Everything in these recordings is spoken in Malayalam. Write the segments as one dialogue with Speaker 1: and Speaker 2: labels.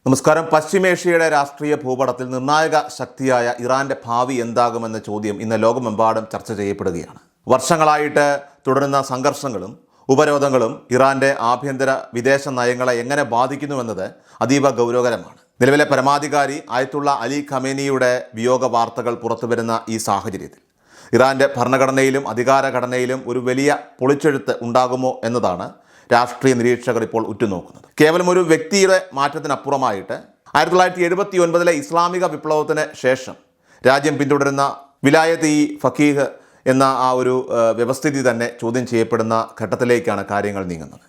Speaker 1: നമസ്കാരം. പശ്ചിമേഷ്യയുടെ രാഷ്ട്രീയ ഭൂപടത്തിൽ നിർണായക ശക്തിയായ ഇറാന്റെ ഭാവി എന്താകുമെന്ന ചോദ്യം ഇന്ന് ലോകമെമ്പാടും ചർച്ച ചെയ്യപ്പെടുകയാണ്. വർഷങ്ങളായിട്ട് തുടരുന്ന സംഘർഷങ്ങളും ഉപരോധങ്ങളും ഇറാന്റെ ആഭ്യന്തര വിദേശ നയങ്ങളെ എങ്ങനെ ബാധിക്കുന്നുവെന്നത് അതീവ ഗൗരവകരമാണ്. നിലവിലെ പരമാധികാരി ആയത്തുള്ള അലി ഖമേനിയുടെ വിയോഗ വാർത്തകൾ പുറത്തുവരുന്ന ഈ സാഹചര്യത്തിൽ ഇറാന്റെ ഭരണഘടനയിലും അധികാരഘടനയിലും ഒരു വലിയ പൊളിച്ചെഴുത്ത് ഉണ്ടാകുമോ എന്നതാണ് രാഷ്ട്രീയ നിരീക്ഷകർ ഇപ്പോൾ ഉറ്റുനോക്കുന്നത്. കേവലം ഒരു വ്യക്തിയുടെ മാറ്റത്തിനപ്പുറമായിട്ട് 1979 ഇസ്ലാമിക വിപ്ലവത്തിന് ശേഷം രാജ്യം പിന്തുടരുന്ന വിലായത്ത് ഇ ഫഖീഹ് എന്ന ആ ഒരു വ്യവസ്ഥിതി തന്നെ ചോദ്യം ചെയ്യപ്പെടുന്ന ഘട്ടത്തിലേക്കാണ് കാര്യങ്ങൾ നീങ്ങുന്നത്.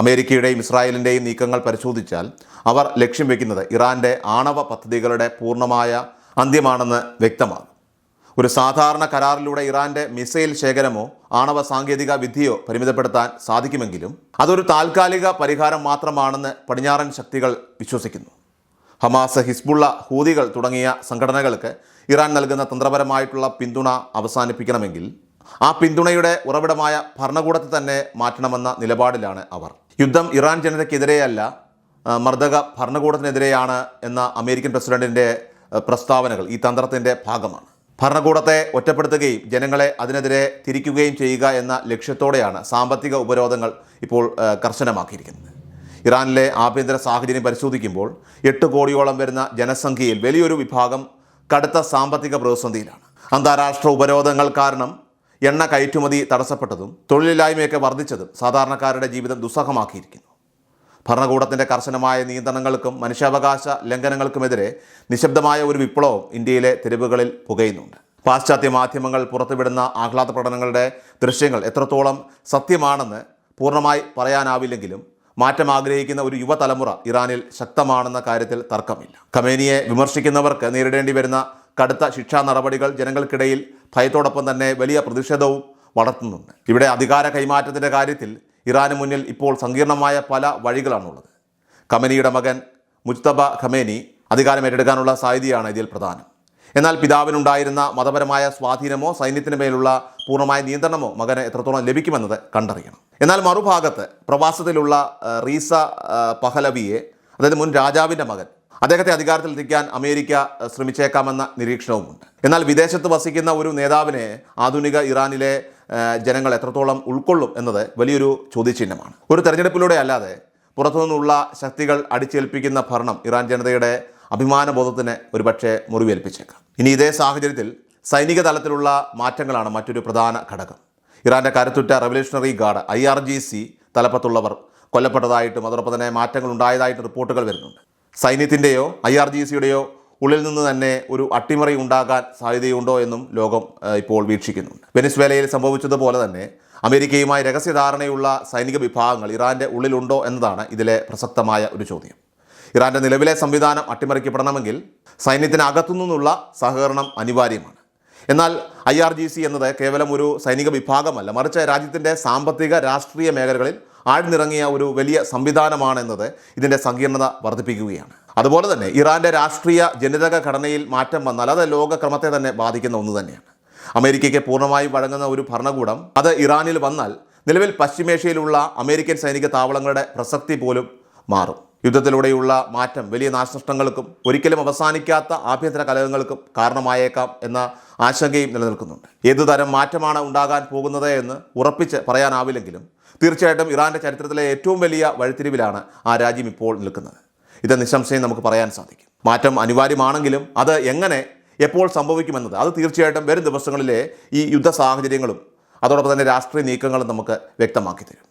Speaker 1: അമേരിക്കയുടെയും ഇസ്രായേലിൻ്റെയും നീക്കങ്ങൾ പരിശോധിച്ചാൽ അവർ ലക്ഷ്യം വയ്ക്കുന്നത് ഇറാൻ്റെ ആണവ പദ്ധതികളുടെ പൂർണ്ണമായ അന്ത്യമാണെന്ന് വ്യക്തമാകും. ഒരു സാധാരണ കരാറിലൂടെ ഇറാൻ്റെ മിസൈൽ ശേഖരമോ ആണവ സാങ്കേതിക വിദ്യയോ പരിമിതപ്പെടുത്താൻ സാധിക്കുമെങ്കിലും അതൊരു താൽക്കാലിക പരിഹാരം മാത്രമാണെന്ന് പടിഞ്ഞാറൻ ശക്തികൾ വിശ്വസിക്കുന്നു. ഹമാസ്, ഹിസ്ബുള്ള, ഹൂതികൾ തുടങ്ങിയ സംഘടനകൾക്ക് ഇറാൻ നൽകുന്ന തന്ത്രപരമായിട്ടുള്ള പിന്തുണ അവസാനിപ്പിക്കണമെങ്കിൽ ആ പിന്തുണയുടെ ഉറവിടമായ ഭരണകൂടത്തെ തന്നെ മാറ്റണമെന്ന നിലപാടിലാണ് അവർ. യുദ്ധം ഇറാൻ ജനതയ്ക്കെതിരെയല്ല, മർദ്ദക ഭരണകൂടത്തിനെതിരെയാണ് എന്ന അമേരിക്കൻ പ്രസിഡന്റിൻ്റെ പ്രസ്താവനകൾ ഈ തന്ത്രത്തിൻ്റെ ഭാഗമാണ്. ഭരണകൂടത്തെ ഒറ്റപ്പെടുത്തുകയും ജനങ്ങളെ അതിനെതിരെ തിരിക്കുകയും ചെയ്യുക എന്ന ലക്ഷ്യത്തോടെയാണ് സാമ്പത്തിക ഉപരോധങ്ങൾ ഇപ്പോൾ കർശനമാക്കിയിരിക്കുന്നത്. ഇറാനിലെ ആഭ്യന്തര സാഹചര്യം പരിശോധിക്കുമ്പോൾ 8 കോടിയോളം വരുന്ന ജനസംഖ്യയിൽ വലിയൊരു വിഭാഗം കടുത്ത സാമ്പത്തിക പ്രതിസന്ധിയിലാണ്. അന്താരാഷ്ട്ര ഉപരോധങ്ങൾ കാരണം എണ്ണ കയറ്റുമതി തടസ്സപ്പെട്ടതും തൊഴിലില്ലായ്മയൊക്കെ വർദ്ധിച്ചതും സാധാരണക്കാരുടെ ജീവിതം ദുസ്സഹമാക്കിയിരിക്കുന്നു. ഭരണകൂടത്തിൻ്റെ കർശനമായ നിയന്ത്രണങ്ങൾക്കും മനുഷ്യാവകാശ ലംഘനങ്ങൾക്കുമെതിരെ നിശബ്ദമായ ഒരു വിപ്ലവം ഇന്ത്യയിലെ തെരുവുകളിൽ പുകയുന്നുണ്ട്. പാശ്ചാത്യ മാധ്യമങ്ങൾ പുറത്തുവിടുന്ന ആഹ്ലാദ പ്രകടനങ്ങളുടെ ദൃശ്യങ്ങൾ എത്രത്തോളം സത്യമാണെന്ന് പൂർണ്ണമായി പറയാനാവില്ലെങ്കിലും മാറ്റം ആഗ്രഹിക്കുന്ന ഒരു യുവതലമുറ ഇറാനിൽ ശക്തമാണെന്ന കാര്യത്തിൽ തർക്കമില്ല. ഖമേനിയെ വിമർശിക്കുന്നവർക്ക് നേരിടേണ്ടി വരുന്ന കടുത്ത ശിക്ഷാ നടപടികൾ ജനങ്ങൾക്കിടയിൽ ഭയത്തോടൊപ്പം തന്നെ വലിയ പ്രതിഷേധവും വളർത്തുന്നുണ്ട്. ഇവിടെ അധികാര കൈമാറ്റത്തിൻ്റെ കാര്യത്തിൽ ഇറാന് മുന്നിൽ ഇപ്പോൾ സങ്കീർണമായ പല വഴികളാണുള്ളത്. ഖമേനിയുടെ മകൻ മുജ്തബ ഖമേനി അധികാരം ഏറ്റെടുക്കാനുള്ള സാധ്യതയാണ് ഇതിൽ പ്രധാനം. എന്നാൽ പിതാവിനുണ്ടായിരുന്ന മതപരമായ സ്വാധീനമോ സൈന്യത്തിന് മേലുള്ള പൂർണ്ണമായ നിയന്ത്രണമോ മകന് എത്രത്തോളം ലഭിക്കുമെന്നത് കണ്ടറിയണം. എന്നാൽ മറുഭാഗത്ത് പ്രവാസത്തിലുള്ള റീസ പഹലവിയെ, അതായത് മുൻ രാജാവിൻ്റെ മകൻ, അദ്ദേഹത്തെ അധികാരത്തിലെത്തിക്കാൻ അമേരിക്ക ശ്രമിച്ചേക്കാമെന്ന നിരീക്ഷണവുമുണ്ട്. എന്നാൽ വിദേശത്ത് വസിക്കുന്ന ഒരു നേതാവിനെ ആധുനിക ഇറാനിലെ ജനങ്ങൾ എത്രത്തോളം ഉൾക്കൊള്ളും എന്നത് വലിയൊരു ചോദ്യചിഹ്നമാണ്. ഒരു തെരഞ്ഞെടുപ്പിലൂടെ അല്ലാതെ പുറത്തുനിന്നുള്ള ശക്തികൾ അടിച്ചേൽപ്പിക്കുന്ന ഭരണം ഇറാൻ ജനതയുടെ അഭിമാനബോധത്തിന് ഒരുപക്ഷെ മുറിവേൽപ്പിച്ചേക്കാം. ഇനി ഇതേ സാഹചര്യത്തിൽ സൈനിക തലത്തിലുള്ള മാറ്റങ്ങളാണ് മറ്റൊരു പ്രധാന ഘടകം. ഇറാൻ്റെ കരുത്തുറ്റ റവല്യൂഷണറി ഗാർഡ് IRGC തലപ്പത്തുള്ളവർ കൊല്ലപ്പെട്ടതായിട്ടും അതോടൊപ്പം തന്നെ മാറ്റങ്ങൾ ഉണ്ടായതായിട്ട് റിപ്പോർട്ടുകൾ വരുന്നുണ്ട്. സൈന്യത്തിൻ്റെയോ IRGCയുടെയോ ഉള്ളിൽ നിന്ന് തന്നെ ഒരു അട്ടിമറി ഉണ്ടാകാൻ സാധ്യതയുണ്ടോ എന്നും ലോകം ഇപ്പോൾ വീക്ഷിക്കുന്നുണ്ട്. വെനിസ്വേലയിൽ സംഭവിച്ചതുപോലെ തന്നെ അമേരിക്കയുമായി രഹസ്യധാരണയുള്ള സൈനിക വിഭാഗങ്ങൾ ഇറാൻ്റെ ഉള്ളിലുണ്ടോ എന്നതാണ് ഇതിലെ പ്രസക്തമായ ഒരു ചോദ്യം. ഇറാൻ്റെ നിലവിലെ സംവിധാനം അട്ടിമറിക്കപ്പെടണമെങ്കിൽ സൈന്യത്തിനകത്തു നിന്നുള്ള സഹകരണം അനിവാര്യമാണ്. എന്നാൽ IRGC എന്നത് കേവലം ഒരു സൈനിക വിഭാഗമല്ല, മറിച്ച് രാജ്യത്തിൻ്റെ സാമ്പത്തിക രാഷ്ട്രീയ മേഖലകളിൽ ആഴ്ന്നിറങ്ങിയ ഒരു വലിയ സംവിധാനമാണെന്നത് ഇതിൻ്റെ സങ്കീർണത വർദ്ധിപ്പിക്കുകയാണ്. അതുപോലെ തന്നെ ഇറാൻ്റെ രാഷ്ട്രീയ ജനിതക ഘടനയിൽ മാറ്റം വന്നാൽ അത് ലോകക്രമത്തെ തന്നെ ബാധിക്കുന്ന ഒന്ന് തന്നെയാണ്. അമേരിക്കയ്ക്ക് പൂർണ്ണമായും വഴങ്ങുന്ന ഒരു ഭരണകൂടം അത് ഇറാനിൽ വന്നാൽ നിലവിൽ പശ്ചിമേഷ്യയിലുള്ള അമേരിക്കൻ സൈനിക താവളങ്ങളുടെ പ്രസക്തി പോലും മാറും. യുദ്ധത്തിലൂടെയുള്ള മാറ്റം വലിയ നാശനഷ്ടങ്ങൾക്കും ഒരിക്കലും അവസാനിക്കാത്ത ആഭ്യന്തര കലഹങ്ങൾക്കും കാരണമായേക്കാം എന്ന ആശങ്കയും നിലനിൽക്കുന്നുണ്ട്. ഏതുതരം മാറ്റമാണ് ഉണ്ടാകാൻ പോകുന്നത് എന്ന് ഉറപ്പിച്ച് പറയാനാവില്ലെങ്കിലും തീർച്ചയായിട്ടും ഇറാൻ്റെ ചരിത്രത്തിലെ ഏറ്റവും വലിയ വഴിത്തിരിവിലാണ് ആ രാജ്യം ഇപ്പോൾ നിൽക്കുന്നത്. ഇത് നിസ്സംശയം നമുക്ക് പറയാൻ സാധിക്കും. മാറ്റം അനിവാര്യമാണെങ്കിലും അത് എങ്ങനെ, എപ്പോൾ സംഭവിക്കുമെന്നത് അത് തീർച്ചയായിട്ടും വരും ദിവസങ്ങളിലെ ഈ യുദ്ധ സാഹചര്യങ്ങളും അതോടൊപ്പം തന്നെ രാഷ്ട്രീയ നീക്കങ്ങളും നമുക്ക് വ്യക്തമാക്കി തരും.